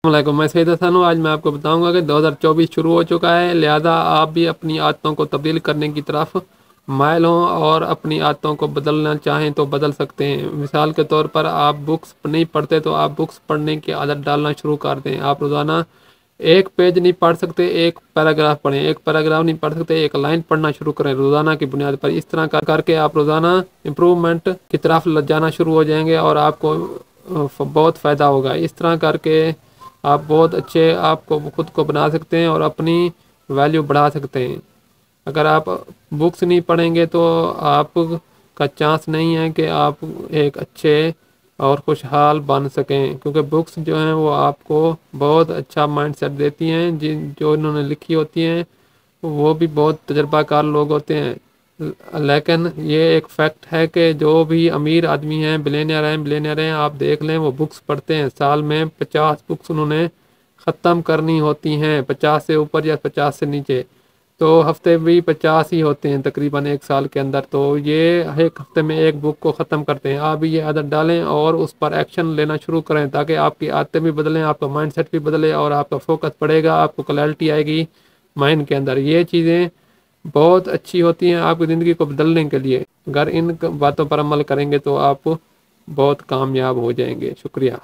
वालेकुम, मैं सईद हसन हूँ। आज मैं आपको बताऊंगा कि 2024 शुरू हो चुका है, लिहाजा आप भी अपनी आदतों को तब्दील करने की तरफ माइल हों और अपनी आदतों को बदलना चाहें तो बदल सकते हैं। मिसाल के तौर पर आप बुक्स नहीं पढ़ते तो आप बुक्स पढ़ने की आदत डालना शुरू कर दें। आप रोज़ाना एक पेज नहीं पढ़ सकते, एक पैराग्राफ पढ़ें। एक पैराग्राफ नहीं पढ़ सकते, एक लाइन पढ़ना शुरू करें रोज़ाना की बुनियाद पर। इस तरह करके आप रोज़ाना इम्प्रूवमेंट की तरफ जाना शुरू हो जाएंगे और आपको बहुत फ़ायदा होगा। इस तरह करके आप बहुत अच्छे आपको खुद को बना सकते हैं और अपनी वैल्यू बढ़ा सकते हैं। अगर आप बुक्स नहीं पढ़ेंगे तो आपका चांस नहीं है कि आप एक अच्छे और खुशहाल बन सकें, क्योंकि बुक्स जो हैं वो आपको बहुत अच्छा माइंडसेट देती हैं। जो इन्होंने लिखी होती हैं वो भी बहुत तजर्बाकार लोग होते हैं। लेकिन ये एक फैक्ट है कि जो भी अमीर आदमी हैं, बिलियनियर हैं, आप देख लें वो बुक्स पढ़ते हैं। साल में 50 बुक्स उन्होंने ख़त्म करनी होती हैं, 50 से ऊपर या 50 से नीचे। तो हफ्ते भी 50 ही होते हैं तकरीबन एक साल के अंदर। तो ये एक हफ्ते में एक बुक को ख़त्म करते हैं। आप भी ये आदत डालें और उस पर एक्शन लेना शुरू करें ताकि आपकी आदतें भी बदलें, आपका माइंडसेट भी बदले और आपका फोकस बढ़ेगा, आपको क्लैरिटी आएगी माइंड के अंदर। ये चीज़ें बहुत अच्छी होती हैं आपकी ज़िंदगी को बदलने के लिए। अगर इन बातों पर अमल करेंगे तो आप बहुत कामयाब हो जाएंगे। शुक्रिया।